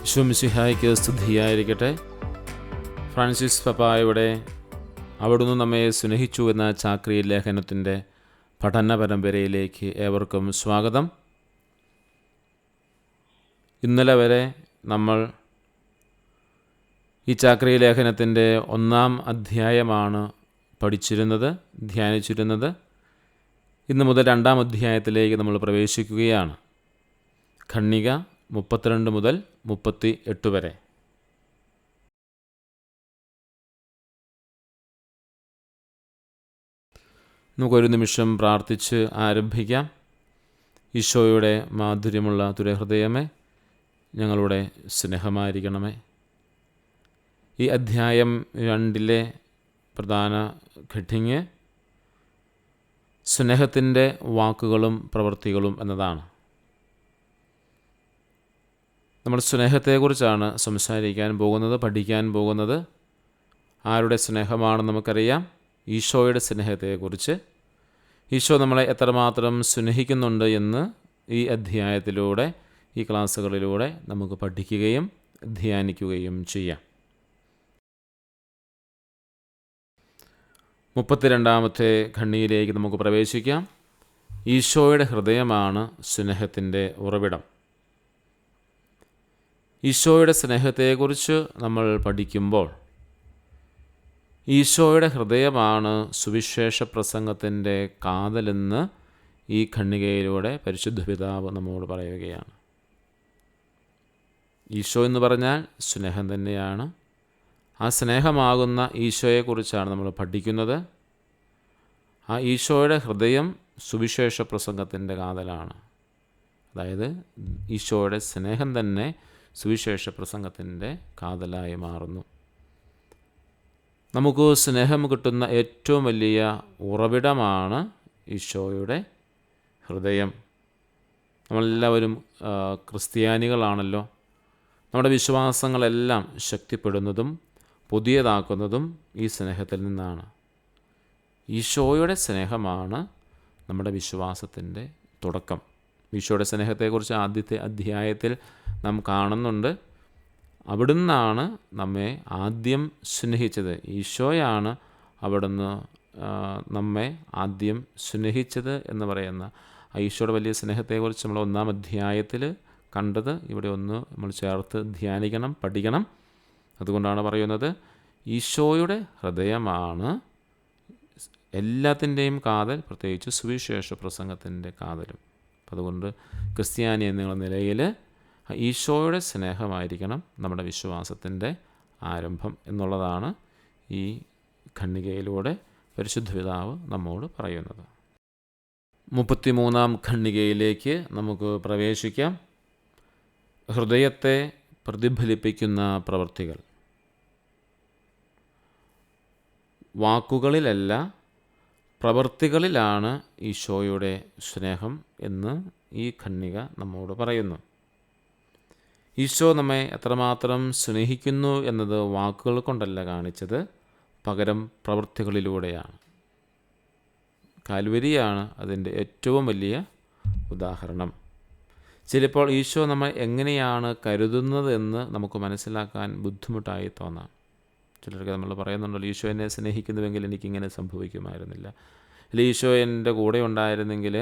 ഈശോമിശിഹായ്ക്ക് സ്തുതിയായിരിക്കട്ടെ. ഫ്രാൻസിസ് പപ്പായുടെ അവിടുന്ന് നമ്മെ സ്നേഹിച്ചു എന്ന ചാക്രി ലേഖനത്തിൻ്റെ പഠന പരമ്പരയിലേക്ക് ഏവർക്കും സ്വാഗതം. ഇന്നലെ വരെ നമ്മൾ ഈ ചാക്രി ലേഖനത്തിൻ്റെ 1-ാം അധ്യായമാണ് ധ്യാനിച്ചിരുന്നത്. ഇന്ന് മുതൽ 2-ാം അധ്യായത്തിലേക്ക് നമ്മൾ പ്രവേശിക്കുകയാണ്. ഖണ്ഡിക 32 മുതൽ 38 വരെ. നമുക്കൊരു നിമിഷം പ്രാർത്ഥിച്ച് ആരംഭിക്കാം. ഈശോയുടെ മാധുര്യമുള്ള തുരഹൃദയമേ, ഞങ്ങളുടെ സ്നേഹമായിരിക്കണമേ. ഈ അധ്യായം 2-ലെ പ്രധാന ഘട്ടിങ് സ്നേഹത്തിൻ്റെ വാക്കുകളും പ്രവൃത്തികളും എന്നതാണ്. നമ്മൾ സ്നേഹത്തെക്കുറിച്ചാണ് സംസാരിക്കാൻ പോകുന്നത്, പഠിക്കാൻ പോകുന്നത്. ആരുടെ സ്നേഹമാണെന്ന് നമുക്കറിയാം. ഈശോയുടെ സ്നേഹത്തെക്കുറിച്ച്. ഈശോ നമ്മളെ എത്രമാത്രം സ്നേഹിക്കുന്നുണ്ട് എന്ന് ഈ അധ്യായത്തിലൂടെ, ഈ ക്ലാസ്സുകളിലൂടെ നമുക്ക് പഠിക്കുകയും ധ്യാനിക്കുകയും ചെയ്യാം. 32-ാമത്തെ ഖണ്ഡികയിലേക്ക് നമുക്ക് പ്രവേശിക്കാം. ഈശോയുടെ ഹൃദയമാണ് സ്നേഹത്തിൻ്റെ ഉറവിടം. ഈശോയുടെ സ്നേഹത്തെക്കുറിച്ച് നമ്മൾ പഠിക്കുമ്പോൾ ഈശോയുടെ ഹൃദയമാണ് സുവിശേഷ പ്രസംഗത്തിൻ്റെ കാതലെന്ന് ഈ ഖണ്ഡികയിലൂടെ പരിശുദ്ധ പിതാവ് നമ്മോട് പറയുകയാണ്. ഈശോ എന്ന് പറഞ്ഞാൽ സ്നേഹം തന്നെയാണ്. ആ സ്നേഹമാകുന്ന ഈശോയെക്കുറിച്ചാണ് നമ്മൾ പഠിക്കുന്നത്. ആ ഈശോയുടെ ഹൃദയം സുവിശേഷ പ്രസംഗത്തിൻ്റെ കാതലാണ്. അതായത് ഈശോയുടെ സ്നേഹം തന്നെ സുവിശേഷ പ്രസംഗത്തിൻ്റെ കാതലായി മാറുന്നു. നമുക്ക് സ്നേഹം കിട്ടുന്ന ഏറ്റവും വലിയ ഉറവിടമാണ് ഈശോയുടെ ഹൃദയം. നമ്മളെല്ലാവരും ക്രിസ്ത്യാനികളാണല്ലോ. നമ്മുടെ വിശ്വാസങ്ങളെല്ലാം ശക്തിപ്പെടുന്നതും പുതിയതാക്കുന്നതും ഈ സ്നേഹത്തിൽ നിന്നാണ്. ഈശോയുടെ സ്നേഹമാണ് നമ്മുടെ വിശ്വാസത്തിൻ്റെ തുടക്കം. ഈശോയുടെ സ്നേഹത്തെക്കുറിച്ച് ആദ്യത്തെ അധ്യായത്തിൽ നാം കാണുന്നുണ്ട്. അവിടുന്നാണ് നമ്മെ ആദ്യം സ്നേഹിച്ചത്. ഈശോയാണ് അവിടുന്ന് നമ്മെ ആദ്യം സ്നേഹിച്ചത് എന്ന് പറയുന്ന ഈശോയുടെ വലിയ സ്നേഹത്തെക്കുറിച്ച് നമ്മൾ 1-ാം അധ്യായത്തിൽ കണ്ടത് ഇവിടെ ഒന്ന് നമ്മൾ ചേർത്ത് ധ്യാനിക്കണം, പഠിക്കണം. അതുകൊണ്ടാണ് പറയുന്നത് ഈശോയുടെ ഹൃദയമാണ് എല്ലാത്തിൻ്റെയും കാതൽ, പ്രത്യേകിച്ച് സുവിശേഷ പ്രസംഗത്തിൻ്റെ കാതലും. അതുകൊണ്ട് ക്രിസ്ത്യാനി എന്നുള്ള നിലയിൽ ഈശോയുടെ സ്നേഹമായിരിക്കണം നമ്മുടെ വിശ്വാസത്തിൻ്റെ ആരംഭം എന്നുള്ളതാണ് ഈ ഖണ്ഡികയിലൂടെ പരിശുദ്ധ പിതാവ് നമ്മോട് പറയുന്നത്. 33-ാം ഖണ്ഡികയിലേക്ക് നമുക്ക് പ്രവേശിക്കാം. ഹൃദയത്തെ പ്രതിഫലിപ്പിക്കുന്ന പ്രവൃത്തികൾ. വാക്കുകളിലല്ല, പ്രവൃത്തികളിലാണ് ഈശോയുടെ സ്നേഹം എന്ന് ഈ ഖണ്ഡിക നമ്മോട് പറയുന്നു. ഈശോ നമ്മെ എത്രമാത്രം സ്നേഹിക്കുന്നു എന്നത് വാക്കുകൾ കൊണ്ടല്ല കാണിച്ചത്, പകരം പ്രവൃത്തികളിലൂടെയാണ്. കാൽവരിയാണ് അതിൻ്റെ ഏറ്റവും വലിയ ഉദാഹരണം. ചിലപ്പോൾ ഈശോ നമ്മെ എങ്ങനെയാണ് കരുതുന്നത് എന്ന് നമുക്ക് മനസ്സിലാക്കാൻ ബുദ്ധിമുട്ടായി തോന്നാം. ചിലർക്ക് നമ്മൾ പറയുന്നുണ്ടല്ലോ, ഈശോ എന്നെ സ്നേഹിക്കുന്നുവെങ്കിൽ എനിക്കിങ്ങനെ സംഭവിക്കുമായിരുന്നില്ല, അല്ലെങ്കിൽ ഈശോ എൻ്റെ കൂടെ ഉണ്ടായിരുന്നെങ്കിൽ,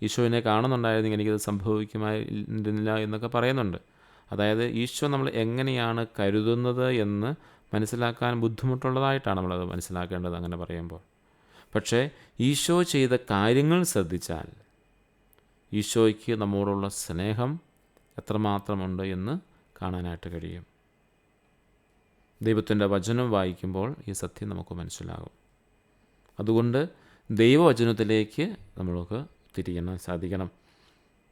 ഈശോ എന്നെ കാണുന്നുണ്ടായിരുന്നെങ്കിൽ എനിക്കത് സംഭവിക്കുമായിരുന്നില്ല എന്നൊക്കെ പറയുന്നുണ്ട്. അതായത് ഈശോ നമ്മൾ എങ്ങനെയാണ് കരുതുന്നത് എന്ന് മനസ്സിലാക്കാൻ ബുദ്ധിമുട്ടുള്ളതായിട്ടാണ് നമ്മളത് മനസ്സിലാക്കേണ്ടത് അങ്ങനെ പറയുമ്പോൾ. പക്ഷേ ഈശോ ചെയ്ത കാര്യങ്ങൾ ശ്രദ്ധിച്ചാൽ ഈശോയ്ക്ക് നമ്മോടുള്ള സ്നേഹം എത്രമാത്രമുണ്ട് എന്ന് കാണാനായിട്ട് കഴിയും. ദൈവത്തിൻ്റെ വചനം വായിക്കുമ്പോൾ ഈ സത്യം നമുക്ക് മനസ്സിലാകും. അതുകൊണ്ട് ദൈവവചനത്തിലേക്ക് നമ്മൾക്ക് തിരിയാൻ സാധിക്കണം.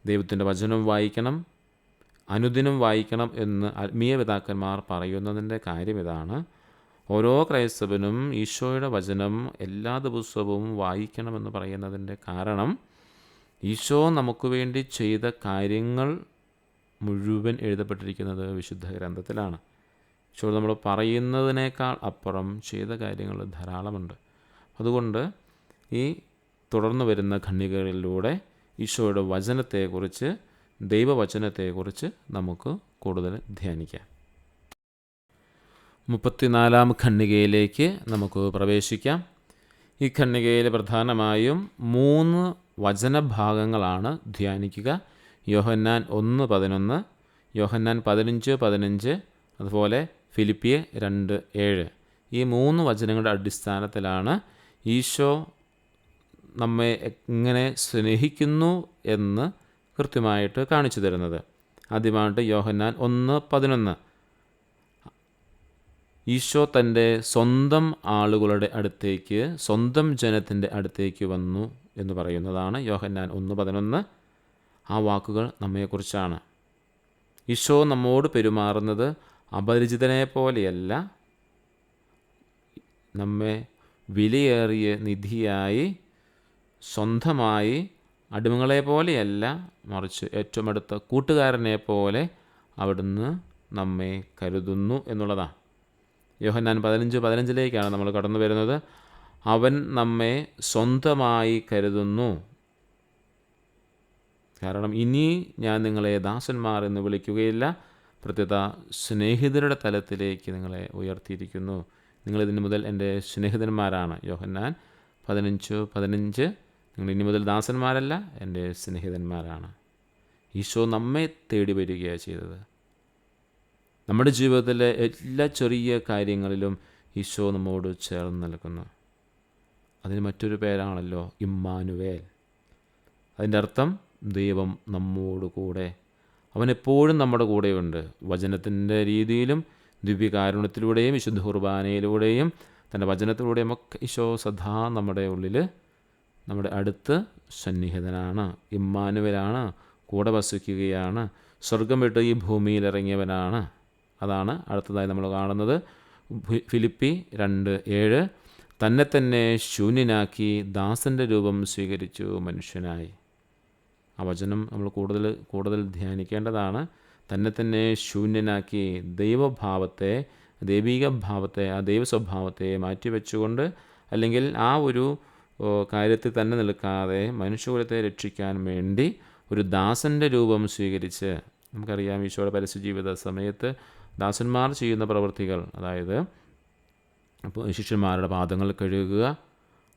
ദൈവത്തിൻ്റെ വചനം വായിക്കണം, അനുദിനം വായിക്കണം എന്ന് ആത്മീയ പിതാക്കന്മാർ പറയുന്നതിൻ്റെ കാര്യം ഇതാണ്. ഓരോ ക്രൈസ്തവനും ഈശോയുടെ വചനം എല്ലാ ദിവസവും വായിക്കണമെന്ന് പറയുന്നതിൻ്റെ കാരണം ഈശോ നമുക്ക് വേണ്ടി ചെയ്ത കാര്യങ്ങൾ മുഴുവൻ എഴുതപ്പെട്ടിരിക്കുന്നത് വിശുദ്ധ ഗ്രന്ഥത്തിലാണ്. ഈശോ നമ്മൾ പറയുന്നതിനേക്കാൾ അപ്പുറം ചെയ്ത കാര്യങ്ങൾ ധാരാളമുണ്ട്. അതുകൊണ്ട് ഈ തുടർന്ന് വരുന്ന ഖണ്ഡികകളിലൂടെ ഈശോയുടെ വചനത്തെക്കുറിച്ച് ദൈവവചനത്തെക്കുറിച്ച് നമുക്ക് കൂടുതൽ ധ്യാനിക്കാം. 34 ഖണ്ഡികയിലേക്ക് നമുക്ക് പ്രവേശിക്കാം. ഈ ഖണ്ഡികയിൽ പ്രധാനമായും 3 വചനഭാഗങ്ങളാണ് ധ്യാനിക്കുക. യോഹന്നാൻ 1:11, യോഹന്നാൻ 15:15, അതുപോലെ ഫിലിപ്പിയർ 2:7. ഈ 3 വചനങ്ങളുടെ അടിസ്ഥാനത്തിലാണ് ഈശോ നമ്മെ എങ്ങനെ സ്നേഹിക്കുന്നു എന്ന് കൃത്യമായിട്ട് കാണിച്ചു തരുന്നത്. ആദ്യമായിട്ട് യോഹന്നാൻ 1:11, ഈശോ തൻ്റെ സ്വന്തം ആളുകളുടെ അടുത്തേക്ക്, സ്വന്തം ജനത്തിൻ്റെ അടുത്തേക്ക് വന്നു എന്ന് പറയുന്നതാണ് യോഹന്നാൻ 1:11. ആ വാക്കുകൾ നമ്മെക്കുറിച്ചാണ്. ഈശോ നമ്മോട് പെരുമാറുന്നത് അപരിചിതനെ പോലെയല്ല, നമ്മെ വിലയേറിയ നിധിയായി, സ്വന്തമായി, അടിമകളെ പോലെയല്ല, മറിച്ച് ഏറ്റവും അടുത്ത കൂട്ടുകാരനെ പോലെ അവിടുന്ന് നമ്മെ കരുതുന്നു എന്നുള്ളതാണ്. യോഹന്നാൻ 15:15 നമ്മൾ കടന്നു വരുന്നത്. അവൻ നമ്മെ സ്വന്തമായി കരുതുന്നു, കാരണം ഇനി ഞാൻ നിങ്ങളെ ദാസന്മാർ എന്ന് വിളിക്കുകയില്ല, പ്രത്യേക സ്നേഹിതരുടെ തലത്തിലേക്ക് നിങ്ങളെ ഉയർത്തിയിരിക്കുന്നു. നിങ്ങളിതിന് മുതൽ എൻ്റെ സ്നേഹിതന്മാരാണ്. യോഹന്നാൻ 15:15. നിങ്ങൾ ഇനി മുതൽ ദാസന്മാരല്ല, എൻ്റെ സ്നേഹിതന്മാരാണ്. ഈശോ നമ്മെ തേടി വരികയാണ് ചെയ്തത്. നമ്മുടെ ജീവിതത്തിലെ എല്ലാ ചെറിയ കാര്യങ്ങളിലും ഈശോ നമ്മോട് ചേർന്ന് നിൽക്കുന്നു. അതിന് മറ്റൊരു പേരാണല്ലോ ഇമ്മാനുവേൽ. അതിൻ്റെ അർത്ഥം ദൈവം നമ്മോട് കൂടെ. അവനെപ്പോഴും നമ്മുടെ കൂടെയുണ്ട്. വചനത്തിൻ്റെ രീതിയിലും ദിവ്യകാരുണ്യത്തിലൂടെയും വിശുദ്ധ കുർബാനയിലൂടെയും തൻ്റെ വചനത്തിലൂടെയും ഒക്കെ ഈശോ സദാ നമ്മുടെ ഉള്ളിൽ, നമ്മുടെ അടുത്ത് സന്നിഹിതനാണ്. ഇമ്മാനുവേലാണ്, കൂടെ വസിക്കുകയാണ്, സ്വർഗം വിട്ട് ഈ ഭൂമിയിൽ ഇറങ്ങിയവനാണ്. അതാണ് അടുത്തതായി നമ്മൾ കാണുന്നത്. ഫിലിപ്പി 2:7, തന്നെ തന്നെ ശൂന്യനാക്കി ദാസൻ്റെ രൂപം സ്വീകരിച്ചു മനുഷ്യനായി. ആ വചനം നമ്മൾ കൂടുതൽ ധ്യാനിക്കേണ്ടതാണ്. തന്നെ തന്നെ ശൂന്യനാക്കി ദൈവഭാവത്തെ, ദൈവിക ഭാവത്തെ, ആ ദൈവ സ്വഭാവത്തെ മാറ്റിവെച്ചുകൊണ്ട്, അല്ലെങ്കിൽ ആ ഒരു കാര്യത്തിൽ തന്നെ നിൽക്കാതെ മനുഷ്യകുലത്തെ രക്ഷിക്കാൻ വേണ്ടി ഒരു ദാസൻ്റെ രൂപം സ്വീകരിച്ച്. നമുക്കറിയാം ഈശോയുടെ പരസ്യജീവിത സമയത്ത് ദാസന്മാർ ചെയ്യുന്ന പ്രവൃത്തികൾ, അതായത് അപ്പോൾ ശിഷ്യന്മാരുടെ പാദങ്ങൾ കഴുകുക,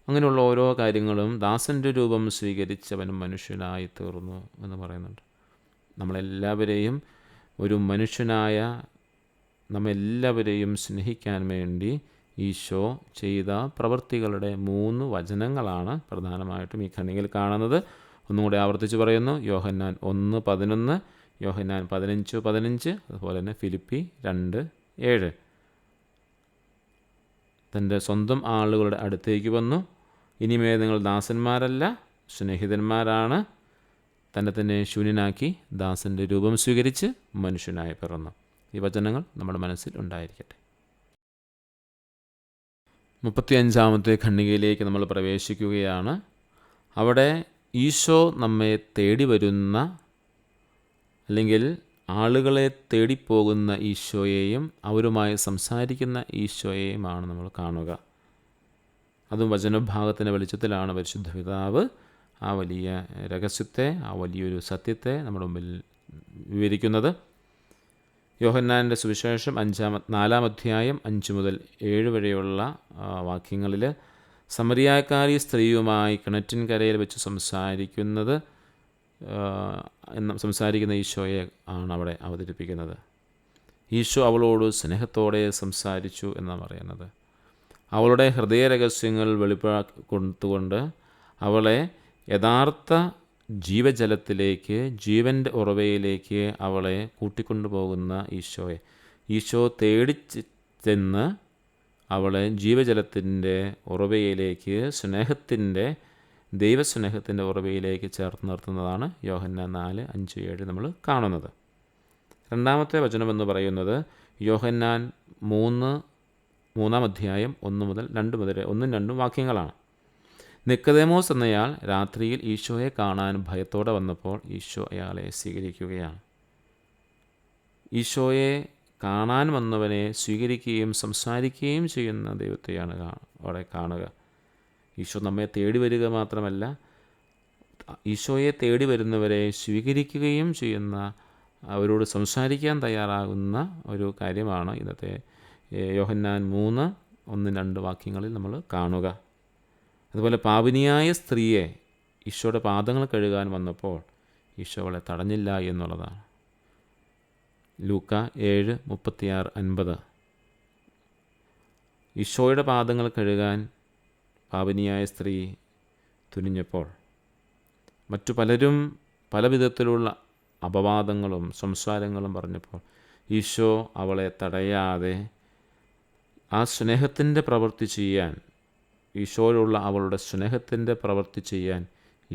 അങ്ങനെയുള്ള ഓരോ കാര്യങ്ങളും ദാസൻ്റെ രൂപം സ്വീകരിച്ചവനും മനുഷ്യനായി തീർന്നു എന്ന് പറയുന്നുണ്ട്. നമ്മളെല്ലാവരെയും ഒരു മനുഷ്യനായ നമ്മെല്ലാവരെയും സ്നേഹിക്കാൻ വേണ്ടി ഈശോ ചെയ്ത പ്രവൃത്തികളുടെ 3 വചനങ്ങളാണ് പ്രധാനമായിട്ടും ഈ ഖണ്ഡികയിൽ കാണുന്നത്. ഒന്നും കൂടെ ആവർത്തിച്ച് പറയുന്നു. യോഹന്നാൻ 1:11, യോഹന്നാൻ 15:15, അതുപോലെ തന്നെ ഫിലിപ്പി 2:7. തൻ്റെ സ്വന്തം ആളുകളുടെ അടുത്തേക്ക് വന്നു. ഇനിമേ നിങ്ങൾ ദാസന്മാരല്ല, സ്നേഹിതന്മാരാണ്. തന്നെ തന്നെ ശൂന്യനാക്കി ദാസൻ്റെ രൂപം സ്വീകരിച്ച് മനുഷ്യനായി പിറന്നു. ഈ വചനങ്ങൾ നമ്മുടെ മനസ്സിൽ ഉണ്ടായിരിക്കട്ടെ. 35 ഖണ്ഡികയിലേക്ക് നമ്മൾ പ്രവേശിക്കുകയാണ്. അവിടെ ഈശോ നമ്മെ തേടി വരുന്ന, അല്ലെങ്കിൽ ആളുകളെ തേടിപ്പോകുന്ന ഈശോയെയും അവരുമായി സംസാരിക്കുന്ന ഈശോയെയുമാണ് നമ്മൾ കാണുക. അതും വചനഭാഗത്തിൻ്റെ വെളിച്ചത്തിലാണ് പരിശുദ്ധ പിതാവ് ആ വലിയ രഹസ്യത്തെ, ആ വലിയൊരു സത്യത്തെ നമ്മുടെ മുമ്പിൽ വിവരിക്കുന്നത്. യോഹന്നാൻ്റെ സുവിശേഷം 4-ാം അധ്യായം 5 മുതൽ 7 വരെയുള്ള വാക്യങ്ങളിൽ സമറിയാക്കാരി സ്ത്രീയുമായി കിണറ്റിൻകരയിൽ വെച്ച് സംസാരിക്കുന്ന ഈശോയെ ആണ് അവിടെ അവതരിപ്പിക്കുന്നത്. ഈശോ അവളോട് സ്നേഹത്തോടെ സംസാരിച്ചു എന്നാണ് പറയുന്നത്. അവളുടെ ഹൃദയരഹസ്യങ്ങൾ വെളിപ്പെടുത്തിക്കൊണ്ട് അവളെ യഥാർത്ഥ ജീവജലത്തിലേക്ക്, ജീവൻ്റെ ഉറവയിലേക്ക് അവളെ കൂട്ടിക്കൊണ്ടുപോകുന്ന ഈശോ തേടിച്ചെന്ന് അവളെ ജീവജലത്തിൻ്റെ ഉറവയിലേക്ക്, ദൈവസ്നേഹത്തിൻ്റെ ഉറവയിലേക്ക് ചേർത്ത് നിർത്തുന്നതാണ് യോഹന്നാൻ 4:5-7 നമ്മൾ കാണുന്നത്. 2-ാമത്തെ വചനമെന്ന് പറയുന്നത് യോഹന്നാൻ 3-ാം അധ്യായം 1-2 വാക്യങ്ങളാണ്. നിക്കോദേമോസ് എന്നയാൾ രാത്രിയിൽ ഈശോയെ കാണാൻ ഭയത്തോടെ വന്നപ്പോൾ ഈശോ അയാളെ സ്വീകരിക്കുകയാണ്. ഈശോയെ കാണാൻ വന്നവനെ സ്വീകരിക്കുകയും സംസാരിക്കുകയും ചെയ്യുന്ന ദൈവത്തെയാണ് അവിടെ കാണുക. ഈശോ നമ്മെ തേടി വരിക മാത്രമല്ല, ഈശോയെ തേടി വരുന്നവരെ സ്വീകരിക്കുകയും ചെയ്യുന്ന, അവരോട് സംസാരിക്കാൻ തയ്യാറാകുന്ന ഒരു കാര്യമാണ് ഇന്നത്തെ യോഹന്നാൻ 3:1-2 വാക്യങ്ങളിൽ നമ്മൾ കാണുക. അതുപോലെ പാപിനിയായ സ്ത്രീയെ ഈശോയുടെ പാദങ്ങൾ കഴുകാൻ വന്നപ്പോൾ ഈശോ അവളെ തടഞ്ഞില്ല എന്നുള്ളതാണ്. ലൂക്ക 7:36-50. ഈശോയുടെ പാദങ്ങൾ കഴുകാൻ പാപിനിയായ സ്ത്രീ തുനിഞ്ഞപ്പോൾ മറ്റു പലരും പല വിധത്തിലുള്ള അപവാദങ്ങളും സംസാരങ്ങളും പറഞ്ഞപ്പോൾ ഈശോ അവളെ തടയാതെ ആ സ്നേഹത്തിൻ്റെ പ്രവൃത്തി ചെയ്യാൻ, ഈശോയിലുള്ള അവളുടെ സ്നേഹത്തിൻ്റെ പ്രവൃത്തി ചെയ്യാൻ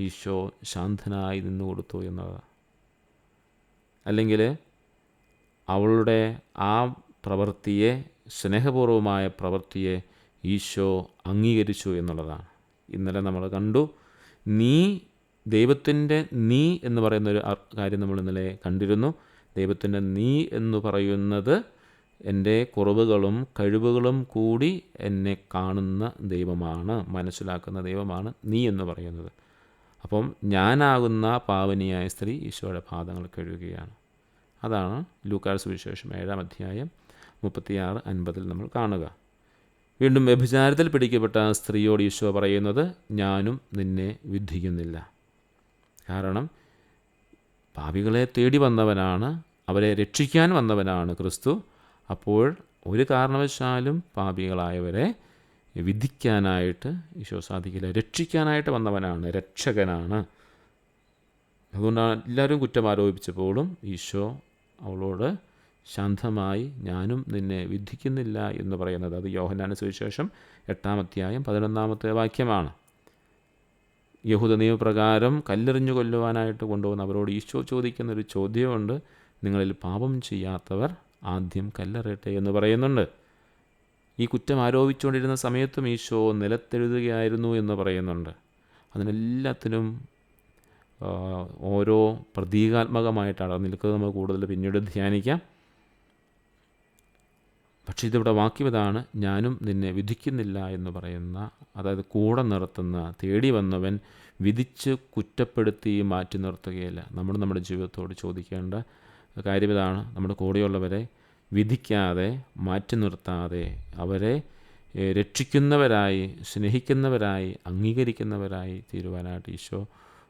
ഈശോ ശാന്തനായി നിന്നു കൊടുത്തു എന്നതാണ്. അല്ലെങ്കിൽ അവളുടെ ആ പ്രവൃത്തിയെ, സ്നേഹപൂർവമായ പ്രവൃത്തിയെ ഈശോ അംഗീകരിച്ചു എന്നുള്ളതാണ്. ഇന്നലെ നമ്മൾ കണ്ടു, ദൈവത്തിൻ്റെ നീ എന്ന് പറയുന്നൊരു കാര്യം നമ്മൾ ഇന്നലെ കണ്ടിരുന്നു. ദൈവത്തിൻ്റെ നീ എന്ന് പറയുന്നത് എൻ്റെ കുറവുകളും കഴിവുകളും കൂടി എന്നെ കാണുന്ന ദൈവമാണ്, മനസ്സിലാക്കുന്ന ദൈവമാണ് നീ എന്ന് പറയുന്നത്. അപ്പം ഞാനാകുന്ന പാവനിയായ സ്ത്രീ ഈശോയുടെ പാദങ്ങൾ കഴുകുകയാണ്. അതാണ് ലൂക്കായുടെ സുവിശേഷം 7:36-50 നമ്മൾ കാണുക. വീണ്ടും വ്യഭിചാരത്തിൽ പിടിക്കപ്പെട്ട സ്ത്രീയോട് ഈശോ പറയുന്നത്, ഞാനും നിന്നെ വിധിക്കുന്നില്ല. കാരണം പാപികളെ തേടി വന്നവനാണ്, അവരെ രക്ഷിക്കാൻ വന്നവനാണ് ക്രിസ്തു. അപ്പോൾ ഒരു കാരണവശാലും പാപികളായവരെ വിധിക്കാനായിട്ട് ഈശോ സാധിക്കില്ല. രക്ഷിക്കാനായിട്ട് വന്നവനാണ്, രക്ഷകനാണ്. അതുകൊണ്ടാണ് എല്ലാവരും കുറ്റം ആരോപിച്ചപ്പോഴും ഈശോ അവളോട് ശാന്തമായി ഞാനും നിന്നെ വിധിക്കുന്നില്ല എന്ന് പറയുന്നത്. അത് യോഹന്നാന്റെ സുവിശേഷം 8-11 വാക്യമാണ്. യഹൂദ നിയമപ്രകാരം കല്ലെറിഞ്ഞു കൊല്ലുവാനായിട്ട് കൊണ്ടുവന്ന അവരോട് ഈശോ ചോദിക്കുന്നൊരു ചോദ്യമുണ്ട്. നിങ്ങളിൽ പാപം ചെയ്യാത്തവർ ആദ്യം കല്ലെറിയട്ടെ എന്ന് പറയുന്നുണ്ട്. ഈ കുറ്റം ആരോപിച്ചുകൊണ്ടിരുന്ന സമയത്തും ഈശോ നിലത്തെഴുതുകയായിരുന്നു എന്ന് പറയുന്നുണ്ട്. അതിനെല്ലാത്തിനും ഓരോ പ്രതീകാത്മകമായിട്ടാണ് നിൽക്കുന്നത്. നമ്മൾ കൂടുതൽ പിന്നീട് ധ്യാനിക്കാം. പക്ഷേ ഇതിവിടെ വാക്യം ഇതാണ്, ഞാനും നിന്നെ വിധിക്കുന്നില്ല എന്ന് പറയുന്ന, അതായത് കൂടെ നിർത്തുന്ന, തേടി വന്നവൻ വിധിച്ച് കുറ്റപ്പെടുത്തി മാറ്റി നിർത്തുകയില്ല. നമ്മുടെ ജീവിതത്തോട് ചോദിക്കേണ്ട കാര്യം ഇതാണ്. നമ്മുടെ കൂടെയുള്ളവരെ വിധിക്കാതെ, മാറ്റി നിർത്താതെ, അവരെ രക്ഷിക്കുന്നവരായി, സ്നേഹിക്കുന്നവരായി, അംഗീകരിക്കുന്നവരായി തീരുവാനായിട്ട് ഈശോ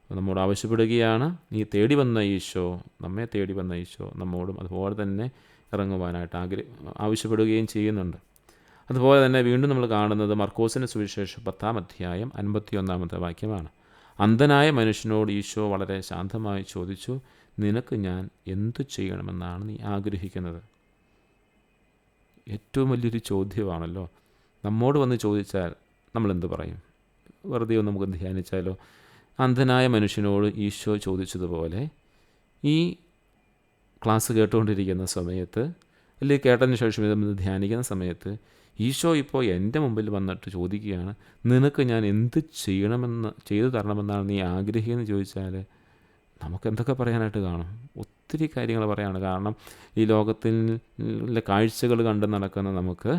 നമ്മോട് ആവശ്യപ്പെടുകയാണ്. ഈ തേടി വന്ന ഈശോ, നമ്മെ തേടി വന്ന ഈശോ നമ്മോടും അതുപോലെ തന്നെ ഇറങ്ങുവാനായിട്ട് ആവശ്യപ്പെടുകയും ചെയ്യുന്നുണ്ട്. അതുപോലെ തന്നെ വീണ്ടും നമ്മൾ കാണുന്നത് മർക്കോസിൻ്റെ സുവിശേഷം 10-51 വാക്യമാണ്. അന്ധനായ മനുഷ്യനോട് ഈശോ വളരെ ശാന്തമായി ചോദിച്ചു, നിനക്ക് ഞാൻ എന്തു ചെയ്യണമെന്നാണ് നീ ആഗ്രഹിക്കുന്നത്? ഏറ്റവും വലിയൊരു ചോദ്യമാണല്ലോ. നമ്മോട് വന്ന് ചോദിച്ചാൽ നമ്മളെന്ത് പറയും? വെറുതെ ഒന്ന് നമുക്ക് ധ്യാനിച്ചാലോ. അന്ധനായ മനുഷ്യനോട് ഈശോ ചോദിച്ചതുപോലെ ഈ ക്ലാസ് കേട്ടുകൊണ്ടിരിക്കുന്ന സമയത്ത്, അല്ലെങ്കിൽ കേട്ടതിന് ശേഷം ഇതൊന്ന് ധ്യാനിക്കുന്ന സമയത്ത് ഈശോ ഇപ്പോൾ എൻ്റെ മുമ്പിൽ വന്നിട്ട് ചോദിക്കുകയാണ്, നിനക്ക് ഞാൻ എന്ത് ചെയ്തു തരണമെന്നാണ് നീ ആഗ്രഹിക്കുന്നത് ചോദിച്ചാൽ നമുക്ക് എന്തൊക്കെ പറയാനായിട്ട് കാണും? ഒത്തിരി കാര്യങ്ങൾ പറയാണ്. കാരണം ഈ ലോകത്തിലെ കാഴ്ചകൾ കണ്ട് നടക്കുന്ന നമുക്ക്,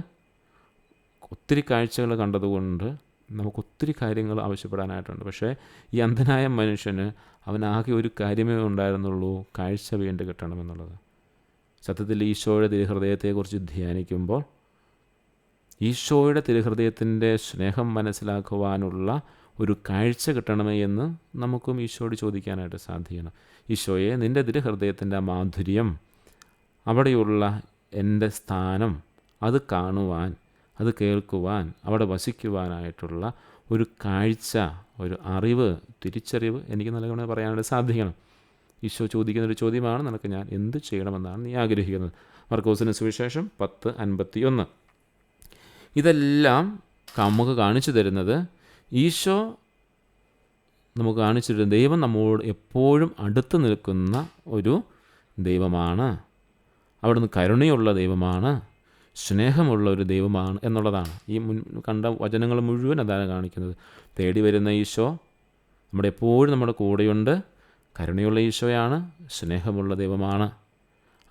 ഒത്തിരി കാഴ്ചകൾ കണ്ടതുകൊണ്ട് നമുക്ക് ഒത്തിരി കാര്യങ്ങൾ ആവശ്യപ്പെടാനായിട്ടുണ്ട്. പക്ഷേ ഈ അന്ധനായ മനുഷ്യന് അവനാകെ ഒരു കാര്യമേ ഉണ്ടായിരുന്നുള്ളൂ, കാഴ്ച വീണ്ടും കിട്ടണമെന്നുള്ളത്. സത്യത്തിൽ ഈശോയുടെ തിരുഹൃദയത്തെക്കുറിച്ച് ധ്യാനിക്കുമ്പോൾ ഈശോയുടെ തിരുഹൃദയത്തിൻ്റെ സ്നേഹം മനസ്സിലാക്കുവാനുള്ള ഒരു കാഴ്ച കിട്ടണമേ എന്ന് നമുക്കും ഈശോയോട് ചോദിക്കാനായിട്ട് സാധിക്കണം. ഈശോയെ, നിൻ്റെ തിരുഹൃദയത്തിൻ്റെ മാധുര്യം, അവിടെയുള്ള എൻ്റെ സ്ഥാനം, അത് കാണുവാൻ, അത് കേൾക്കുവാൻ, അവിടെ വസിക്കുവാനായിട്ടുള്ള ഒരു കാഴ്ച, ഒരു അറിവ്, തിരിച്ചറിവ് എനിക്ക് നൽകണമെന്ന് പറയാനായിട്ട് സാധിക്കണം. ഈശോ ചോദിക്കുന്നൊരു ചോദ്യമാണ്, നിനക്ക് ഞാൻ എന്ത് ചെയ്യണമെന്നാണ് നീ ആഗ്രഹിക്കുന്നത്? മർക്കോസിൻ്റെ സുവിശേഷം 10:51. ഇതെല്ലാം നമുക്ക് കാണിച്ചു തരുന്നത്, ഈശോ നമുക്ക് കാണിച്ചു തരുന്ന ദൈവം നമ്മോട് എപ്പോഴും അടുത്ത് നിൽക്കുന്ന ഒരു ദൈവമാണ്. അവിടുന്ന് കരുണയുള്ള ദൈവമാണ്, സ്നേഹമുള്ള ഒരു ദൈവമാണ് എന്നുള്ളതാണ്. ഈ കണ്ട വചനങ്ങൾ മുഴുവൻ അതാണ് കാണിക്കുന്നത്. തേടി വരുന്ന ഈശോ നമ്മുടെ എപ്പോഴും നമ്മുടെ കൂടെയുണ്ട്, കരുണയുള്ള ഈശോയാണ്, സ്നേഹമുള്ള ദൈവമാണ്.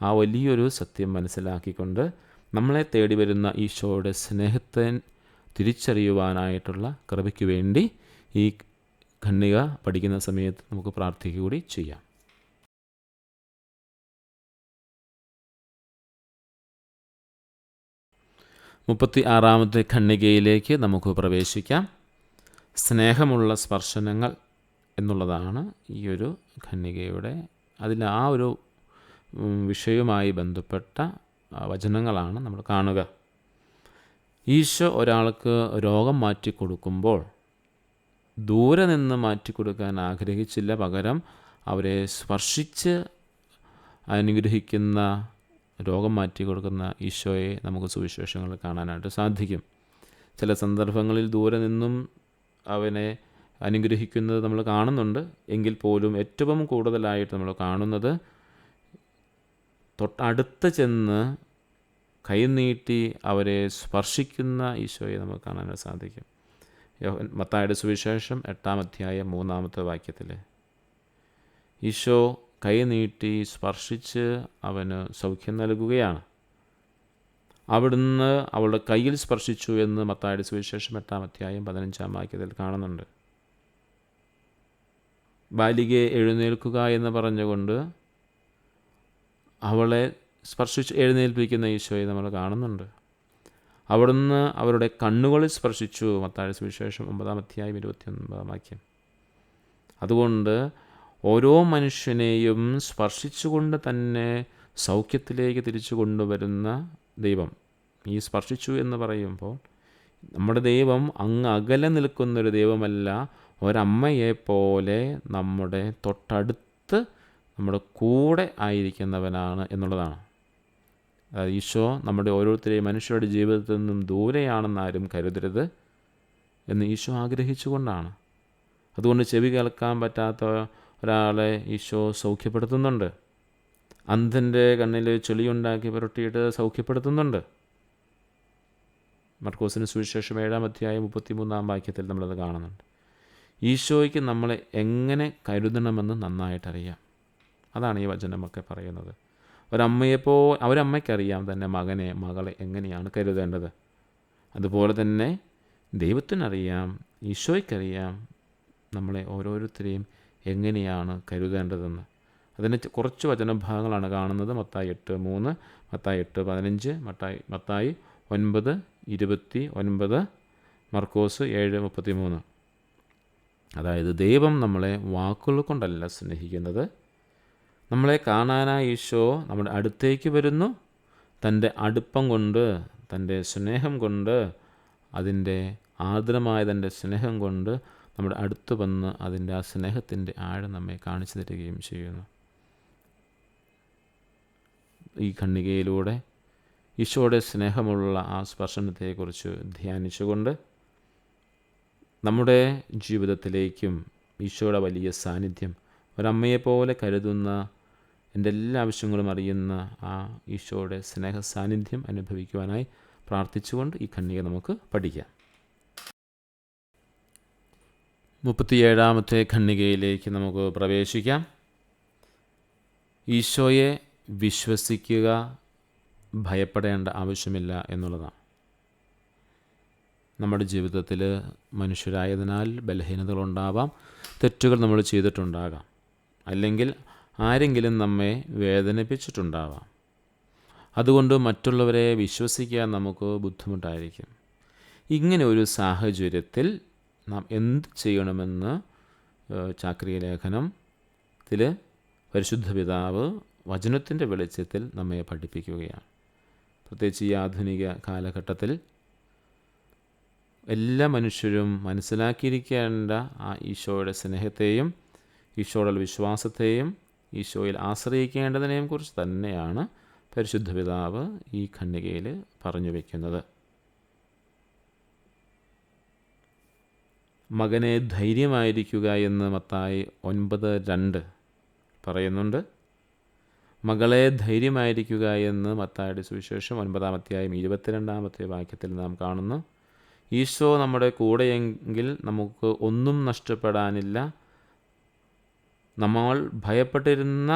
ആ വലിയൊരു സത്യം മനസ്സിലാക്കിക്കൊണ്ട് നമ്മളെ തേടി വരുന്ന ഈശോയുടെ സ്നേഹത്തെ തിരിച്ചറിയുവാനായിട്ടുള്ള കൃപയ്ക്ക് വേണ്ടി ഈ ഖണ്ഡിക പഠിക്കുന്ന സമയത്ത് നമുക്ക് പ്രാർത്ഥിക്കുക കൂടി ചെയ്യാം. 36-ാമത്തെ ഖണ്ഡികയിലേക്ക് നമുക്ക് പ്രവേശിക്കാം. സ്നേഹമുള്ള സ്പർശനങ്ങൾ എന്നുള്ളതാണ് ഈ ഒരു ഖണ്ഡികയുടെ ആ ഒരു വിഷയവുമായി ബന്ധപ്പെട്ട വചനങ്ങളാണ് നമ്മൾ കാണുക. ഈശോ ഒരാൾക്ക് രോഗം മാറ്റിക്കൊടുക്കുമ്പോൾ ദൂരെ നിന്ന് മാറ്റിക്കൊടുക്കാൻ ആഗ്രഹിച്ചില്ല. പകരം അവരെ സ്പർശിച്ച് അനുഗ്രഹിക്കുന്ന, രോഗം മാറ്റിക്കൊടുക്കുന്ന ഈശോയെ നമുക്ക് സുവിശേഷങ്ങളിൽ കാണാനായിട്ട് സാധിക്കും. ചില സന്ദർഭങ്ങളിൽ ദൂരെ നിന്നും അവനെ അനുഗ്രഹിക്കുന്നത് നമ്മൾ കാണുന്നുണ്ട്. എങ്കിൽ പോലും ഏറ്റവും കൂടുതലായിട്ട് നമ്മൾ കാണുന്നത് തൊട്ടടുത്ത് ചെന്ന് കൈനീട്ടി അവരെ സ്പർശിക്കുന്ന ഈശോയെ നമുക്ക് കാണാനായിട്ട് സാധിക്കും. മത്തായിയുടെ സുവിശേഷം 8-ാം അധ്യായം 3-ാമത്തെ വാക്യത്തിൽ ഈശോ കൈനീട്ടി സ്പർശിച്ച് അവന് സൗഖ്യം നൽകുകയാണ്. അവിടുന്ന് അവളുടെ കയ്യിൽ സ്പർശിച്ചു എന്ന് മത്തായിയുടെ സുവിശേഷം 8-ാം അധ്യായം 15-ാം വാക്യത്തിൽ കാണുന്നുണ്ട്. ബാലികയെ എഴുന്നേൽക്കുക എന്ന് പറഞ്ഞുകൊണ്ട് അവളെ സ്പർശിച്ച് എഴുന്നേൽപ്പിക്കുന്ന ഈശോയെ നമ്മൾ കാണുന്നുണ്ട്. അവിടുന്ന് അവരുടെ കണ്ണുകളിൽ സ്പർശിച്ചു, മത്തായിയുടെ സുവിശേഷം 9-ാം അധ്യായം 29-ാം വാക്യം. അതുകൊണ്ട് ഓരോ മനുഷ്യനെയും സ്പർശിച്ചുകൊണ്ട് തന്നെ സൗഖ്യത്തിലേക്ക് തിരിച്ചു കൊണ്ടുവരുന്ന ദൈവം. ഈ സ്പർശിച്ചു എന്ന് പറയുമ്പോൾ നമ്മുടെ ദൈവം അങ്ങ് അകലെ നിൽക്കുന്നൊരു ദൈവമല്ല, ഒരമ്മയെപ്പോലെ നമ്മുടെ തൊട്ടടുത്ത് നമ്മുടെ കൂടെ ആയിരിക്കുന്നവനാണ് എന്നുള്ളതാണ്. ഈശോ നമ്മുടെ ഓരോരുത്തരെയും മനുഷ്യരുടെ ജീവിതത്തിൽ നിന്നും ദൂരെയാണെന്നാരും കരുതരുത് എന്ന് ഈശോ ആഗ്രഹിച്ചുകൊണ്ടാണ്. അതുകൊണ്ട് ചെവി കേൾക്കാൻ പറ്റാത്ത ഒരാളെ ഈശോ സൗഖ്യപ്പെടുത്തുന്നുണ്ട്. അന്ധൻ്റെ കണ്ണിൽ ചെളിയുണ്ടാക്കി പുരട്ടിയിട്ട് സൗഖ്യപ്പെടുത്തുന്നുണ്ട്. മർക്കോസിന് സുവിശേഷം 7-ാം അധ്യായം 33-ാം വാക്യത്തിൽ നമ്മളത് കാണുന്നുണ്ട്. ഈശോയ്ക്ക് നമ്മളെ എങ്ങനെ കരുതണമെന്ന് നന്നായിട്ടറിയാം. അതാണ് ഈ വചനമൊക്കെ പറയുന്നത്. ഒരമ്മയ്ക്കറിയാം തന്നെ മകളെ എങ്ങനെയാണ് കരുതേണ്ടത്. അതുപോലെ തന്നെ ദൈവത്തിനറിയാം, ഈശോയ്ക്കറിയാം നമ്മളെ ഓരോരുത്തരെയും എങ്ങനെയാണ് കരുതേണ്ടതെന്ന്. അതിന് കുറച്ച് വചനഭാഗങ്ങളാണ് കാണുന്നത്. മത്തായി 8:3, മത്തായി 8:15, മത്തായി 9:29, മർക്കോസ് 7:33. അതായത് ദൈവം നമ്മളെ വാക്കുകൾ കൊണ്ടല്ല സ്നേഹിക്കുന്നത്. നമ്മളെ കാണാനായി ഈശോ നമ്മുടെ അടുത്തേക്ക് വരുന്നു. തൻ്റെ അടുപ്പം കൊണ്ട്, തൻ്റെ സ്നേഹം കൊണ്ട്, അതിൻ്റെ ആർദ്രമായ തൻ്റെ സ്നേഹം കൊണ്ട് നമ്മുടെ അടുത്ത് വന്ന് അതിൻ്റെ ആ സ്നേഹത്തിൻ്റെ ആഴം നമ്മെ കാണിച്ചു തരികയും ചെയ്യുന്നു. ഈ ഖണ്ഡികയിലൂടെ ഈശോയുടെ സ്നേഹമുള്ള ആ സ്പർശനത്തെക്കുറിച്ച് ധ്യാനിച്ചുകൊണ്ട് നമ്മുടെ ജീവിതത്തിലേക്കും ഈശോയുടെ വലിയ സാന്നിധ്യം, ഒരമ്മയെപ്പോലെ കരുതുന്ന, എൻ്റെ എല്ലാ ആവശ്യങ്ങളും അറിയുന്ന ആ ഈശോയുടെ സ്നേഹ സാന്നിധ്യം അനുഭവിക്കുവാനായി പ്രാർത്ഥിച്ചുകൊണ്ട് ഈ ഖണ്ഡിക നമുക്ക് പഠിക്കാം. 37-ാമത്തെ ഖണ്ഡികയിലേക്ക് നമുക്ക് പ്രവേശിക്കാം. ഈശോയെ വിശ്വസിക്കുക, ഭയപ്പെടേണ്ട ആവശ്യമില്ല എന്നുള്ളതാണ്. നമ്മുടെ ജീവിതത്തിൽ മനുഷ്യരായതിനാൽ ബലഹീനതകളുണ്ടാവാം, തെറ്റുകൾ നമ്മൾ ചെയ്തിട്ടുണ്ടാകാം, അല്ലെങ്കിൽ ആരെങ്കിലും നമ്മെ വേദനിപ്പിച്ചിട്ടുണ്ടാവാം. അതുകൊണ്ട് മറ്റുള്ളവരെ വിശ്വസിക്കാൻ നമുക്ക് ബുദ്ധിമുട്ടായിരിക്കും. ഇങ്ങനെ ഒരു സാഹചര്യത്തിൽ നാം എന്ത് ചെയ്യണമെന്ന് ചാക്രിക ലേഖനത്തിൽ പരിശുദ്ധ പിതാവ് വചനത്തിൻ്റെ വെളിച്ചത്തിൽ നമ്മെ പഠിപ്പിക്കുകയാണ്. പ്രത്യേകിച്ച് ഈ ആധുനിക കാലഘട്ടത്തിൽ എല്ലാ മനുഷ്യരും മനസ്സിലാക്കിയിരിക്കേണ്ട ആ ഈശോയുടെ സ്നേഹത്തെയും ഈശോയുടെ വിശ്വാസത്തെയും ഈശോയിൽ ആശ്രയിക്കേണ്ടതിനെയും കുറിച്ച് തന്നെയാണ് പരിശുദ്ധ പിതാവ് ഈ ഖണ്ഡികയിൽ പറഞ്ഞു വയ്ക്കുന്നത്. മകനെ ധൈര്യമായിരിക്കുക എന്ന് മത്തായി 9:2 പറയുന്നുണ്ട്. മകളെ ധൈര്യമായിരിക്കുക എന്ന് മത്തായിയുടെ സുവിശേഷം 9-ാം അധ്യായം 22-ാമത്തെ വാക്യത്തിൽ നാം കാണുന്നു. ഈശോ നമ്മുടെ കൂടെയെങ്കിൽ നമുക്ക് ഒന്നും നഷ്ടപ്പെടാനില്ല. നമ്മൾ ഭയപ്പെട്ടിരുന്ന,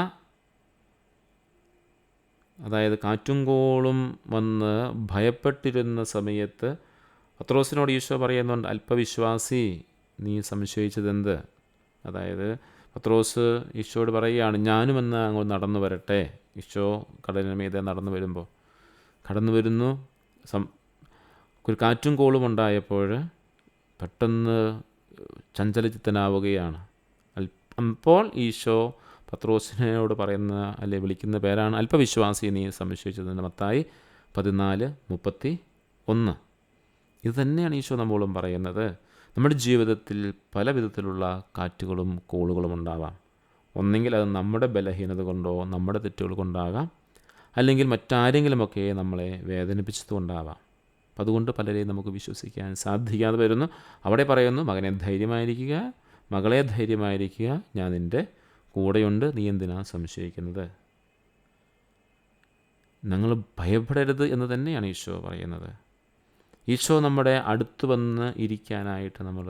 അതായത് കാറ്റും കോളും വന്ന് ഭയപ്പെട്ടിരുന്ന സമയത്ത് പത്രോസിനോട് ഈശോ പറയുന്നുണ്ട്, അല്പവിശ്വാസി, നീ സംശയിച്ചതെന്ത്? അതായത് പത്രോസ് ഈശോയോട് പറയുകയാണ്, ഞാനുമെന്ന് അങ്ങോട്ട് നടന്നു വരട്ടെ. ഈശോ കടലിന് മീതെ നടന്നു വരുമ്പോൾ കടന്നു വരുന്നു. ഒരു കാറ്റും കോളും ഉണ്ടായപ്പോൾ പെട്ടെന്ന് ചഞ്ചലചിത്തനാവുകയാണ്. അപ്പോൾ ഈശോ പത്രോസിനോട് പറയുന്ന അല്ലെ വിളിക്കുന്ന പേരാണ് അല്പവിശ്വാസി നീ സംശയിച്ചതിൻ്റെ മത്തായി 14:31. ഇത് തന്നെയാണ് ഈശോ നമ്മളും പറയുന്നത്. നമ്മുടെ ജീവിതത്തിൽ പല വിധത്തിലുള്ള കാറ്റുകളും കോളുകളും ഉണ്ടാവാം. ഒന്നെങ്കിൽ അത് നമ്മുടെ ബലഹീനത കൊണ്ടോ നമ്മുടെ തെറ്റുകൾ കൊണ്ടാകാം, അല്ലെങ്കിൽ മറ്റാരെങ്കിലുമൊക്കെ നമ്മളെ വേദനിപ്പിച്ചതുകൊണ്ടാവാം. അപ്പം അതുകൊണ്ട് പലരെയും നമുക്ക് വിശ്വസിക്കാൻ സാധിക്കാതെ വരുന്നു. അവിടെ പറയുന്നു, മകനെ ധൈര്യമായിരിക്കുക, മകളെ ധൈര്യമായിരിക്കുക, ഞാൻ നിൻ്റെ കൂടെയുണ്ട്, നീ എന്തിനാ സംശയിക്കുന്നത്? നിങ്ങൾ ഭയപ്പെടരുത് എന്ന് തന്നെയാണ് ഈശോ പറയുന്നത്. ഈശോ നമ്മുടെ അടുത്ത് വന്ന് ഇരിക്കാനായിട്ട് നമ്മൾ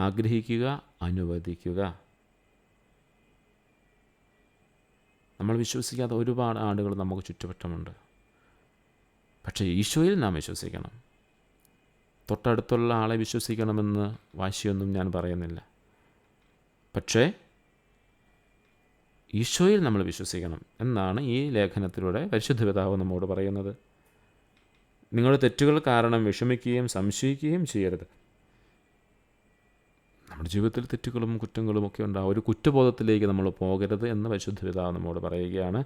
ആഗ്രഹിക്കുക, അനുവദിക്കുക. നമ്മൾ വിശ്വസിക്കാത്ത ഒരുപാട് ആളുകൾ നമുക്ക് ചുറ്റുവട്ടമുണ്ട്. പക്ഷേ ഈശോയിൽ നാം വിശ്വസിക്കണം. തൊട്ടടുത്തുള്ള ആളെ വിശ്വസിക്കണമെന്ന് വാശിയൊന്നും ഞാൻ പറയുന്നില്ല. പക്ഷേ ഈശോയിൽ നമ്മൾ വിശ്വസിക്കണം എന്നാണ് ഈ ലേഖനത്തിലൂടെ പരിശുദ്ധ പിതാവ് നമ്മോട് പറയുന്നത്. നിങ്ങളുടെ തെറ്റുകൾ കാരണം വിഷമിക്കുകയും സംശയിക്കുകയും ചെയ്യരുത്. നമ്മുടെ ജീവിതത്തിൽ തെറ്റുകളും കുറ്റങ്ങളും ഒക്കെ ഉണ്ടാകും. ഒരു കുറ്റബോധത്തിലേക്ക് നമ്മൾ പോകരുത് എന്ന് പരിശുദ്ധ പിതാവ് നമ്മോട് പറയുകയാണ്.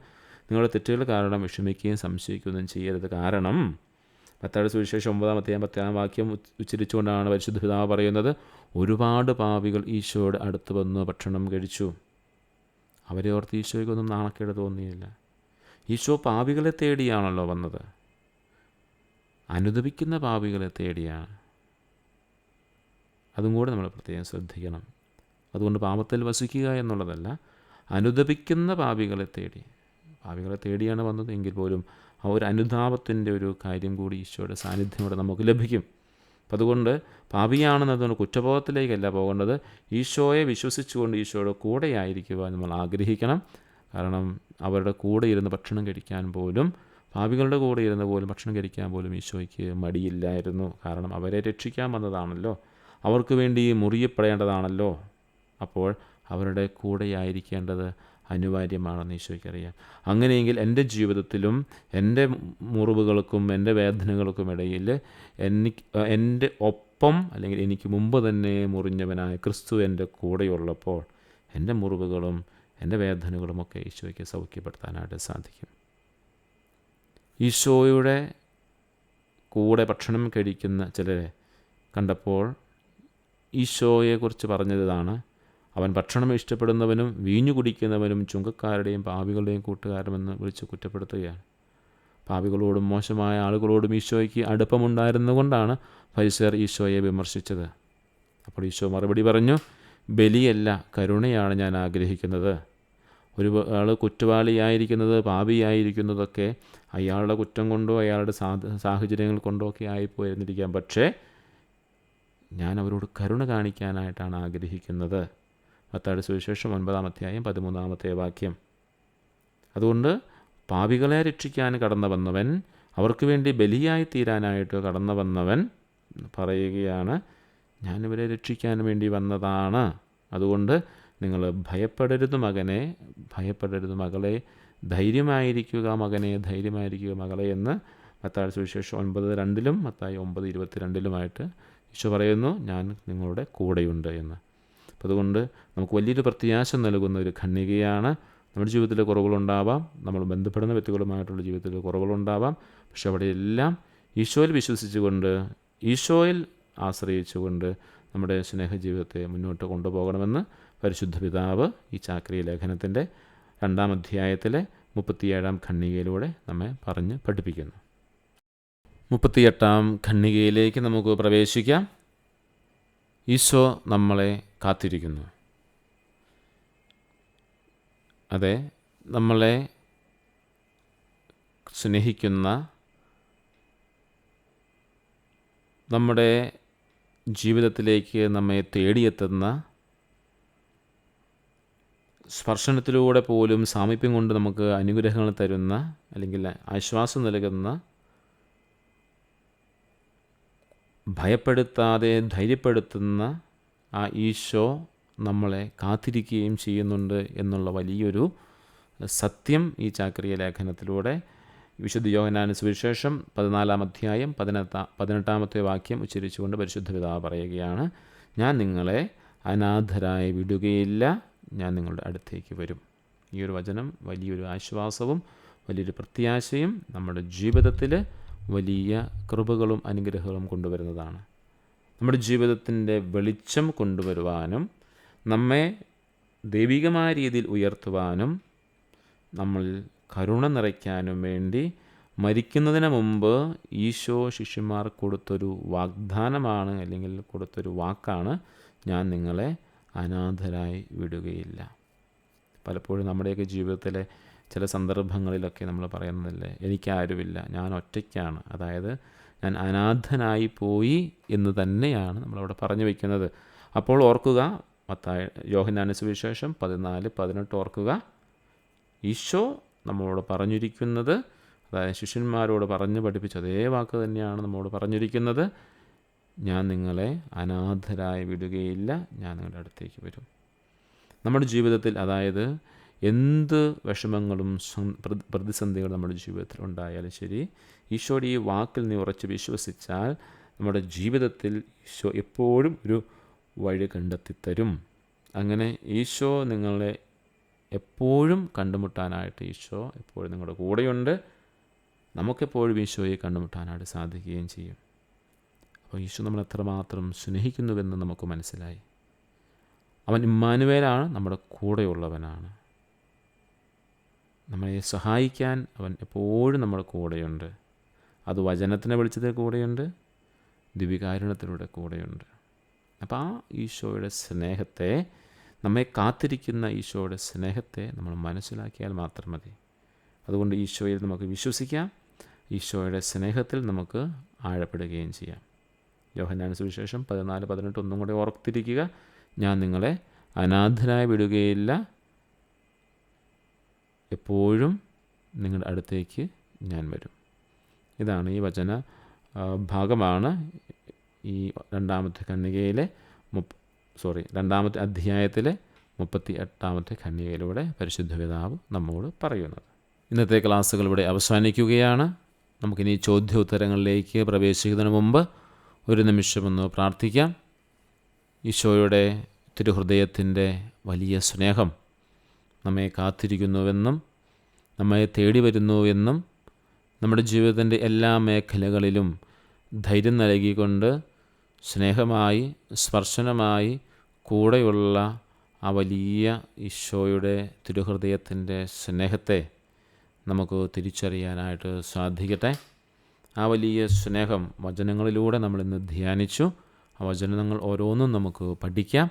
നിങ്ങളുടെ തെറ്റുകൾ കാരണം വിഷമിക്കുകയും സംശയിക്കുകയും ചെയ്യരുത്. കാരണം മത്തായിയുടെ സുവിശേഷം 9-10 വാക്യം ഉച്ചരിച്ചുകൊണ്ടാണ് പരിശുദ്ധ പിതാവ് പറയുന്നത്, ഒരുപാട് പാപികൾ ഈശോയുടെ അടുത്ത് വന്ന് ഭക്ഷണം കഴിച്ചു. അവരെ ഓർത്ത് ഈശോയ്ക്കൊന്നും നാണക്കേട് തോന്നിയില്ല. ഈശോ പാപികളെ തേടിയാണല്ലോ വന്നത്, അനുദപിക്കുന്ന പാപികളെ തേടിയാണ്. അതും കൂടെ നമ്മൾ പ്രത്യേകം ശ്രദ്ധിക്കണം. അതുകൊണ്ട് പാപത്തിൽ വസിക്കുക എന്നുള്ളതല്ല, അനുദപിക്കുന്ന പാപികളെ തേടിയാണ് വന്നത്. എങ്കിൽ പോലും ആ ഒരു അനുതാപത്തിൻ്റെ ഒരു കാര്യം കൂടി ഈശോയുടെ സാന്നിധ്യം കൂടെ നമുക്ക് ലഭിക്കും. അപ്പം അതുകൊണ്ട് പാപിയാണെന്നതുകൊണ്ട് കുറ്റബോധത്തിലേക്കല്ല പോകേണ്ടത്, ഈശോയെ വിശ്വസിച്ചുകൊണ്ട് ഈശോയുടെ കൂടെയായിരിക്കുവാൻ നമ്മൾ ആഗ്രഹിക്കണം. കാരണം അവരുടെ കൂടെ ഇരുന്ന് ഭക്ഷണം കഴിക്കാൻ പോലും, പാപികളുടെ കൂടെ ഇരുന്ന് പോലും ഭക്ഷണം കഴിക്കാൻ പോലും ഈശോയ്ക്ക് മടിയില്ലായിരുന്നു. കാരണം അവരെ രക്ഷിക്കാൻ വന്നതാണല്ലോ, അവർക്ക് വേണ്ടി മുറിയപ്പെടേണ്ടതാണല്ലോ. അപ്പോൾ അവരുടെ കൂടെയായിരിക്കേണ്ടത് അനിവാര്യമാണെന്ന് ഈശോയ്ക്കറിയാം. അങ്ങനെയെങ്കിൽ എൻ്റെ ജീവിതത്തിലും എൻ്റെ മുറിവുകൾക്കും എൻ്റെ വേദനകൾക്കും ഇടയിൽ എൻ്റെ ഒപ്പം അല്ലെങ്കിൽ എനിക്ക് മുമ്പ് തന്നെ മുറിഞ്ഞവനായ ക്രിസ്തു എൻ്റെ കൂടെയുള്ളപ്പോൾ എൻ്റെ മുറിവുകളും എൻ്റെ വേദനകളുമൊക്കെ ഈശോയ്ക്ക് സൗഖ്യപ്പെടുത്താനായിട്ട് സാധിക്കും. ഈശോയുടെ കൂടെ ഭക്ഷണം കഴിക്കുന്ന ചിലരെ കണ്ടപ്പോൾ ഈശോയെക്കുറിച്ച് പറഞ്ഞതാണ്, അവൻ ഭക്ഷണം ഇഷ്ടപ്പെടുന്നവനും വീഞ്ഞു കുടിക്കുന്നവനും ചുങ്കക്കാരുടെയും പാപികളുടെയും കൂട്ടുകാരുമെന്ന് വിളിച്ച് കുറ്റപ്പെടുത്തുകയാണ്. പാപികളോടും മോശമായ ആളുകളോടും ഈശോയ്ക്ക് അടുപ്പമുണ്ടായിരുന്നുകൊണ്ടാണ് ഫരിസേയർ ഈശോയെ വിമർശിച്ചത്. അപ്പോൾ ഈശോ മറുപടി പറഞ്ഞു, ബലിയല്ല കരുണയാണ് ഞാൻ ആഗ്രഹിക്കുന്നത്. ഒരു ആൾ കുറ്റവാളിയായിരിക്കുന്നത്, പാപിയായിരിക്കുന്നതൊക്കെ അയാളുടെ കുറ്റം കൊണ്ടോ അയാളുടെ സാഹചര്യങ്ങൾ കൊണ്ടോ ഒക്കെ ആയിപ്പോയിരുന്നിരിക്കാം. പക്ഷേ ഞാൻ അവരോട് കരുണ കാണിക്കാനായിട്ടാണ് ആഗ്രഹിക്കുന്നത്. മത്തായിയുടെ സുവിശേഷം 9-13 വാക്യം. അതുകൊണ്ട് പാപികളെ രക്ഷിക്കാൻ കടന്നു വന്നവൻ, അവർക്ക് വേണ്ടി ബലിയായി തീരാനായിട്ട് കടന്നു വന്നവൻ പറയുകയാണ്, ഞാനിവരെ രക്ഷിക്കാൻ വേണ്ടി വന്നതാണ്. അതുകൊണ്ട് നിങ്ങൾ ഭയപ്പെടരുത് മകനെ, ഭയപ്പെടരുത് മകളെ, ധൈര്യമായിരിക്കുക മകനെ, ധൈര്യമായിരിക്കുക മകളെ എന്ന് മത്തായിയുടെ സുവിശേഷം 9:2 മത്തായി 9:22 ഈശോ പറയുന്നു, ഞാൻ നിങ്ങളുടെ കൂടെയുണ്ട് എന്ന്. അപ്പോൾ അതുകൊണ്ട് നമുക്ക് വലിയൊരു പ്രത്യാശ നൽകുന്ന ഒരു ഖണ്ഡികയാണ്. നമ്മുടെ ജീവിതത്തിൽ കുറവുകളുണ്ടാവാം, നമ്മൾ ബന്ധപ്പെടുന്ന വ്യക്തികളുമായിട്ടുള്ള ജീവിതത്തിൽ കുറവുകളുണ്ടാവാം. പക്ഷെ അവിടെയെല്ലാം ഈശോയിൽ വിശ്വസിച്ചുകൊണ്ട്, ഈശോയിൽ ആശ്രയിച്ചുകൊണ്ട് നമ്മുടെ സ്നേഹജീവിതത്തെ മുന്നോട്ട് കൊണ്ടുപോകണമെന്ന് പരിശുദ്ധ പിതാവ് ഈ ചാക്രിക ലേഖനത്തിൻ്റെ 2-ാം അധ്യായത്തിലെ 37-ാം ഖണ്ഡികയിലൂടെ നമ്മെ പറഞ്ഞ് പഠിപ്പിക്കുന്നു. 38-ാം ഖണ്ഡികയിലേക്ക് നമുക്ക് പ്രവേശിക്കാം. ഈശോ നമ്മളെ കാത്തിരിക്കുന്നു. അതെ, നമ്മളെ സ്നേഹിക്കുന്ന, നമ്മുടെ ജീവിതത്തിലേക്ക് നമ്മെ തേടിയെത്തുന്ന, സ്പർശനത്തിലൂടെ പോലും സാമീപ്യം കൊണ്ട് നമുക്ക് അനുഗ്രഹങ്ങൾ തരുന്ന അല്ലെങ്കിൽ ആശ്വാസം നൽകുന്ന, ഭയപ്പെടുത്താതെ ധൈര്യപ്പെടുത്തുന്ന ആ ഈശോ നമ്മളെ കാത്തിരിക്കുകയും ചെയ്യുന്നുണ്ട് എന്നുള്ള വലിയൊരു സത്യം ഈ ചാക്രിക ലേഖനത്തിലൂടെ വിശുദ്ധ യോഹന്നാന്റെ സുവിശേഷം 14-ാം അധ്യായം 18-ാമത്തെ വാക്യം ഉച്ചരിച്ചുകൊണ്ട് പരിശുദ്ധ പിതാവ് പറയുകയാണ്, ഞാൻ നിങ്ങളെ അനാഥരായി വിടുകയില്ല, ഞാൻ നിങ്ങളുടെ അടുത്തേക്ക് വരും. ഈ ഒരു വചനം വലിയൊരു ആശ്വാസവും വലിയൊരു പ്രത്യാശയും നമ്മുടെ ജീവിതത്തിൽ വലിയ കൃപകളും അനുഗ്രഹങ്ങളും കൊണ്ടുവരുന്നതാണ്. നമ്മുടെ ജീവിതത്തിൻ്റെ വെളിച്ചം കൊണ്ടുവരുവാനും നമ്മെ ദൈവികമായ രീതിയിൽ ഉയർത്തുവാനും നമ്മൾ കരുണ നിറയ്ക്കാനും വേണ്ടി മരിക്കുന്നതിന് മുമ്പ് ഈശോ ശിഷ്യന്മാർ കൊടുത്തൊരു വാഗ്ദാനമാണ്, അല്ലെങ്കിൽ കൊടുത്തൊരു വാക്കാണ്, ഞാൻ നിങ്ങളെ അനാഥരായി വിടുകയില്ല. പലപ്പോഴും നമ്മുടെയൊക്കെ ജീവിതത്തിലെ ചില സന്ദർഭങ്ങളിലൊക്കെ നമ്മൾ പറയുന്നതല്ലേ, എനിക്കാരുമില്ല, ഞാൻ ഒറ്റയ്ക്കാണ്, അതായത് ഞാൻ അനാഥനായി പോയി എന്ന് തന്നെയാണ് നമ്മളവിടെ പറഞ്ഞു വയ്ക്കുന്നത്. അപ്പോൾ ഓർക്കുക, യോഹന്നാന്റെ സുവിശേഷം 14-18 ഓർക്കുക, ഈശോ നമ്മളോട് പറഞ്ഞിരിക്കുന്നത്, അതായത് ശിഷ്യന്മാരോട് പറഞ്ഞു പഠിപ്പിച്ച അതേ വാക്ക് തന്നെയാണ് നമ്മളോട് പറഞ്ഞിരിക്കുന്നത്, ഞാൻ നിങ്ങളെ അനാഥരായി വിടുകയില്ല, ഞാൻ നിങ്ങളുടെ അടുത്തേക്ക് വരും. നമ്മുടെ ജീവിതത്തിൽ, അതായത് എന്ത് വിഷമങ്ങളും പ്രതിസന്ധികളും നമ്മുടെ ജീവിതത്തിൽ ഉണ്ടായാലും ശരി, ഈശോയുടെ ഈ വാക്കിൽ നീ ഉറച്ച് വിശ്വസിച്ചാൽ നമ്മുടെ ജീവിതത്തിൽ ഈശോ എപ്പോഴും ഒരു വഴി കണ്ടെത്തിത്തരും. അങ്ങനെ ഈശോ നിങ്ങളെ എപ്പോഴും കണ്ടുമുട്ടാനായിട്ട് ഈശോ എപ്പോഴും നിങ്ങളുടെ കൂടെയുണ്ട്. നമുക്കെപ്പോഴും ഈശോയെ കണ്ടുമുട്ടാനായിട്ട് സാധിക്കുകയും ചെയ്യും. അപ്പോൾ ഈശോ നമ്മൾ എത്രമാത്രം സ്നേഹിക്കുന്നുവെന്ന് നമുക്ക് മനസ്സിലായി. അവൻ ഇമ്മാനുവേലാണ്, നമ്മുടെ കൂടെയുള്ളവനാണ്. നമ്മളെ സഹായിക്കാൻ അവൻ എപ്പോഴും നമ്മുടെ കൂടെയുണ്ട്. അത് വചനത്തിൻ്റെ വെളിച്ചത്തിൽ കൂടെയുണ്ട്, ദിവ്യകാരുണ്യത്തിലൂടെ കൂടെയുണ്ട്. അപ്പോൾ ആ ഈശോയുടെ സ്നേഹത്തെ, നമ്മെ കാത്തിരിക്കുന്ന ഈശോയുടെ സ്നേഹത്തെ നമ്മൾ മനസ്സിലാക്കിയാൽ മാത്രം മതി. അതുകൊണ്ട് ഈശോയിൽ നമുക്ക് വിശ്വസിക്കാം, ഈശോയുടെ സ്നേഹത്തിൽ നമുക്ക് ആഴപ്പെടുകയും ചെയ്യാം. യോഹന്നാന്റെ സുവിശേഷം 14-18 ഒന്നും കൂടെ ഓർത്തിരിക്കുക, ഞാൻ നിങ്ങളെ അനാഥരായി വിടുകയില്ല, എപ്പോഴും നിങ്ങളുടെ അടുത്തേക്ക് ഞാൻ വരും. ഇതാണ് ഈ വചന ഭാഗമാണ് ഈ രണ്ടാമത്തെ അധ്യായത്തിലെ 38-ാമത്തെ ഖണ്ഡികയിലൂടെ പരിശുദ്ധ പിതാവ് നമ്മോട് പറയുന്നത്. ഇന്നത്തെ ക്ലാസ്സുകൾ ഇവിടെ അവസാനിക്കുകയാണ്. നമുക്കിനി ചോദ്യോത്തരങ്ങളിലേക്ക് പ്രവേശിക്കുന്നതിന് മുമ്പ് ഒരു നിമിഷമൊന്ന് പ്രാർത്ഥിക്കാം. ഈശോയുടെ തിരുഹൃദയത്തിൻ്റെ വലിയ സ്നേഹം നമ്മെ കാത്തിരിക്കുന്നുവെന്നും നമ്മെ തേടി വരുന്നുവെന്നും നമ്മുടെ ജീവിതത്തിൻ്റെ എല്ലാ മേഖലകളിലും ധൈര്യം നൽകിക്കൊണ്ട് സ്നേഹമായി സ്പർശനമായി കൂടെയുള്ള ആ വലിയ ഈശോയുടെ തിരുഹൃദയത്തിൻ്റെ സ്നേഹത്തെ നമുക്ക് തിരിച്ചറിയാനായിട്ട് സാധിക്കട്ടെ. ആ വലിയ സ്നേഹം വചനങ്ങളിലൂടെ നമ്മളിന്ന് ധ്യാനിച്ചു. ആ വചനങ്ങൾ ഓരോന്നും നമുക്ക് പഠിക്കാം.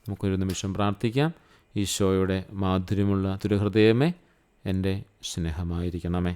നമുക്കൊരു നിമിഷം പ്രാർത്ഥിക്കാം. ഈശോയുടെ മാധുര്യമുള്ള തിരുഹൃദയമേ, എൻ്റെ സ്നേഹമായിരിക്കണമേ.